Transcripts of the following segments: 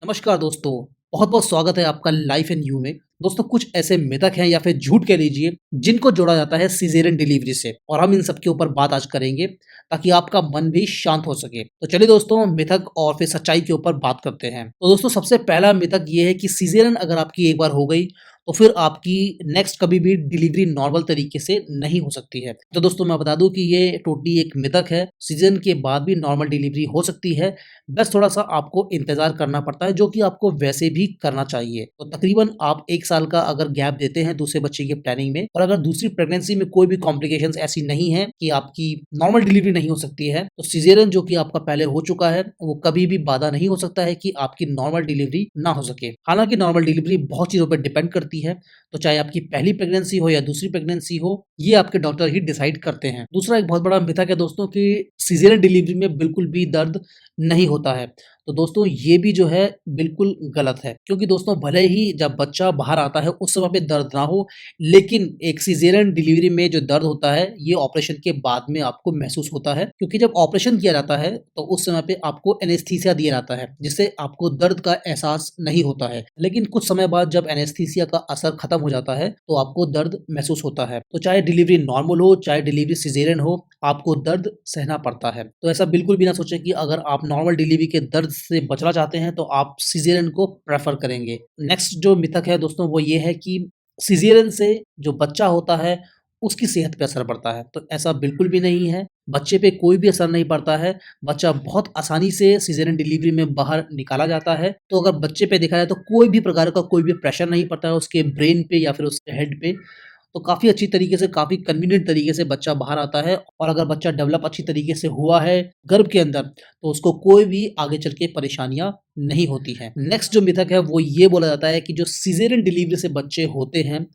नमस्कार दोस्तों, बहुत-बहुत स्वागत है आपका लाइफ एंड यू में। दोस्तों कुछ ऐसे मिथक हैं या फिर झूठ कह लीजिए, जिनको जोड़ा जाता है सिज़ेरियन डिलीवरी से और हम इन सब के ऊपर बात आज करेंगे, ताकि आपका मन भी शांत हो सके। तो चलिए दोस्तों मिथक और फिर सच्चाई के ऊपर बात करते हैं। तो दोस्तों सबसे पहला मिथक ये है कि सिज़ेरियन अगर आपकी एक बार हो गई, तो फिर आपकी नेक्स्ट कभी भी डिलीवरी नॉर्मल तरीके से नहीं हो सकती है। तो दोस्तों मैं बता दूँ कि ये टोटली एक मिथक है, सिज़ेरियन के बाद भी नॉर्मल डिलीवरी हो सकती है। बस थोड़ा-सा आपको इंतज़ार करना पड़ता है, जो कि आपको वैसे भी करना चाहिए। तो तकरीबन आप 1 साल का अगर गैप देते हैं दूसरे बच्चे की प्लानिंग में और अगर दूसरी प्रेगनेंसी में कोई भी कॉम्प्लिकेशंस ऐसी नहीं है कि आपकी नॉर्मल डिलीवरी नहीं हो सकती है, तो सिज़ेरियन जो कि आपका पहले हो चुका है, वो कभी भी बाधा नहीं हो सकता है कि आपकी नॉर्मल डिलीवरी ना हो सके। हालाँकि नॉर्मल डिलीवरी बहुत चीज़ों पे डिपेंड करती है, तो चाहे आपकी पहली प्रेगनेंसी हो या दूसरी प्रेगनेंसी हो, ये आपके डॉक्टर ही डिसाइड करते हैं। दूसरा एक बहुत बड़ा मिथक है दोस्तों कि सिज़ेरियन डिलीवरी में बिल्कुल भी दर्द नहीं होता है। तो दोस्तों ये भी जो है बिल्कुल गलत है, क्योंकि दोस्तों भले ही जब बच्चा बाहर आता है उस समय पे दर्द ना हो, लेकिन एक सिज़ेरियन डिलीवरी में जो दर्द होता है ये ऑपरेशन के बाद में आपको महसूस होता है, क्योंकि जब ऑपरेशन किया जाता है तो उस समय पे आपको एनेस्थीसिया दिया जाता है, जिससे आपको दर्द का एहसास नहीं होता है। लेकिन कुछ समय बाद जब एनेस्थीसिया का असर खत्म हो जाता है तो आपको दर्द महसूस होता है। तो चाहे डिलीवरी नॉर्मल हो, चाहे डिलीवरी सिज़ेरियन हो, आपको दर्द सहना पड़ता है। तो ऐसा बिल्कुल भी ना सोचें कि अगर आप नॉर्मल डिलीवरी के दर्द से बचना चाहते हैं तो आप सिज़ेरियन को प्रेफ़र करेंगे। नेक्स्ट जो मिथक है दोस्तों वो ये है कि सिज़ेरियन से जो बच्चा होता है उसकी सेहत पे असर पड़ता है। तो ऐसा बिल्कुल भी नहीं है। बच्चे पे कोई भी असर नहीं पड़ता है। बच्चा बहुत आसानी से सिज़ेरियन डिलीवरी में बाहर निकाला जाता है। तो अगर बच्चे पे देखा जाए तो कोई भी प्रकार का कोई भी प्रेशर नहीं पड़ता है उसके ब्रेन पे या फिर उसके हेड पे। तो काफ़ी अच्छी तरीके से, काफ़ी कन्वीनिएंट तरीके से बच्चा बाहर आता है और अगर बच्चा डेवलप अच्छी तरीके से हुआ है गर्भ के अंदर, तो उसको कोई भी आगे चल के परेशानियाँ नहीं होती हैं। नेक्स्ट जो मिथक है वो ये बोला जाता है कि जो सिज़ेरियन डिलीवरी से बच्चे होते हैं,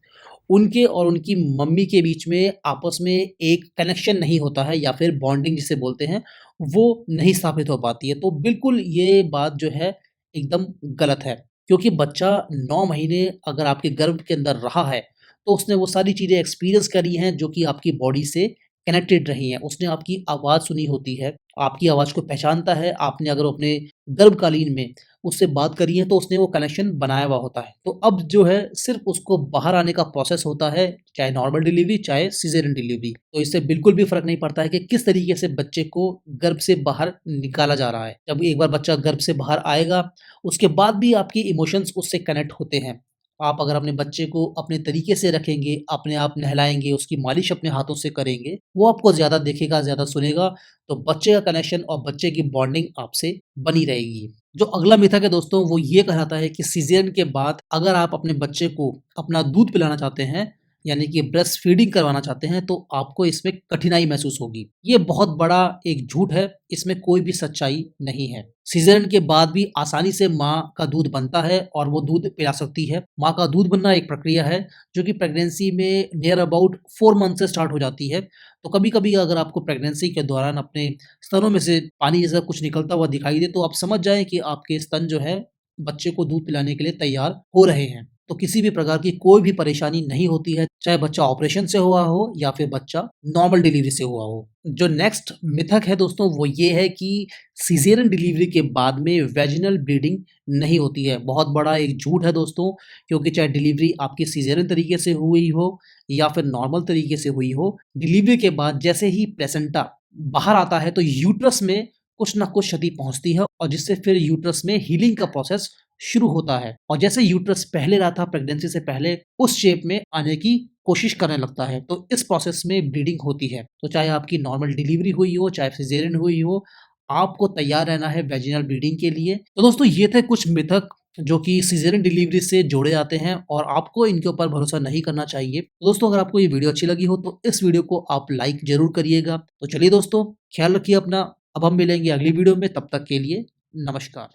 उनके और उनकी मम्मी के बीच में आपस में एक कनेक्शन नहीं होता है या फिर बॉन्डिंग जिसे बोलते हैं, वो नहीं स्थापित हो पाती है। तो बिल्कुल ये बात जो है एकदम गलत है, क्योंकि बच्चा 9 महीने अगर आपके गर्भ के अंदर रहा है, तो उसने वो सारी चीज़ें एक्सपीरियंस करी हैं जो कि आपकी बॉडी से कनेक्टेड रही हैं। उसने आपकी आवाज़ सुनी होती है, आपकी आवाज़ को पहचानता है, आपने अगर अपने गर्भकालीन में उससे बात करी है तो उसने वो कनेक्शन बनाया हुआ होता है। तो अब जो है सिर्फ़ उसको बाहर आने का प्रोसेस होता है, चाहे नॉर्मल डिलीवरी, चाहे सिज़ेरियन डिलीवरी। तो इससे बिल्कुल भी फ़र्क नहीं पड़ता है कि किस तरीके से बच्चे को गर्भ से बाहर निकाला जा रहा है। जब एक बार बच्चा गर्भ से बाहर आएगा, उसके बाद भी आपके इमोशंस उससे कनेक्ट होते हैं। आप अगर अपने बच्चे को अपने तरीके से रखेंगे, अपने आप नहलाएँगे, उसकी मालिश अपने हाथों से करेंगे, वो आपको ज़्यादा देखेगा, ज़्यादा सुनेगा, तो बच्चे का कनेक्शन और बच्चे की बॉन्डिंग आपसे बनी रहेगी। जो अगला मिथक है दोस्तों वो ये कहलाता है कि सिज़ेरियन के बाद अगर आप अपने बच्चे को अपना दूध पिलाना चाहते हैं, यानी कि ब्रेस्ट फीडिंग करवाना चाहते हैं, तो आपको इसमें कठिनाई महसूस होगी। ये बहुत बड़ा एक झूठ है, इसमें कोई भी सच्चाई नहीं है। सिज़ेरियन के बाद भी आसानी से माँ का दूध बनता है और वो दूध पिला सकती है। माँ का दूध बनना एक प्रक्रिया है, जो कि प्रेगनेंसी में नियर अबाउट 4 मंथ से स्टार्ट हो जाती है। तो कभी-कभी अगर आपको प्रेगनेंसी के दौरान अपने स्तनों में से पानी जैसा कुछ निकलता हुआ दिखाई दे, तो आप समझ जाएँ कि आपके स्तन जो है, बच्चे को दूध पिलाने के लिए तैयार हो रहे हैं। तो किसी भी प्रकार की कोई भी परेशानी नहीं होती है, चाहे बच्चा ऑपरेशन से हुआ हो या फिर बच्चा नॉर्मल डिलीवरी से हुआ हो। जो नेक्स्ट मिथक है दोस्तों वो ये है कि सिज़ेरियन डिलीवरी के बाद में वैजिनल ब्लीडिंग नहीं होती है। बहुत बड़ा एक झूठ है दोस्तों, क्योंकि चाहे डिलीवरी आपकी सिज़ेरियन तरीके से हुई हो या फिर नॉर्मल तरीके से हुई हो, डिलीवरी के बाद जैसे ही प्लेसेंटा बाहर आता है तो यूट्रस में कुछ न कुछ क्षति पहुँचती है और जिससे फिर यूट्रस में हीलिंग का प्रोसेस शुरू होता है और जैसे यूट्रस पहले रहा था प्रेगनेंसी से पहले, उस शेप में आने की कोशिश करने लगता है। तो इस प्रोसेस में ब्लीडिंग होती है। तो चाहे आपकी नॉर्मल डिलीवरी हुई हो, चाहे सिज़ेरियन हुई हो, आपको तैयार रहना है वैजिनल ब्लीडिंग के लिए। तो दोस्तों ये थे कुछ मिथक जो कि सिज़ेरियन डिलीवरी से जोड़े जाते हैं और आपको इनके ऊपर भरोसा नहीं करना चाहिए। तो दोस्तों अगर आपको ये वीडियो अच्छी लगी हो तो इस वीडियो को आप लाइक ज़रूर करिएगा। तो चलिए दोस्तों, ख्याल रखिए अपना। अब हम मिलेंगे अगली वीडियो में, तब तक के लिए नमस्कार।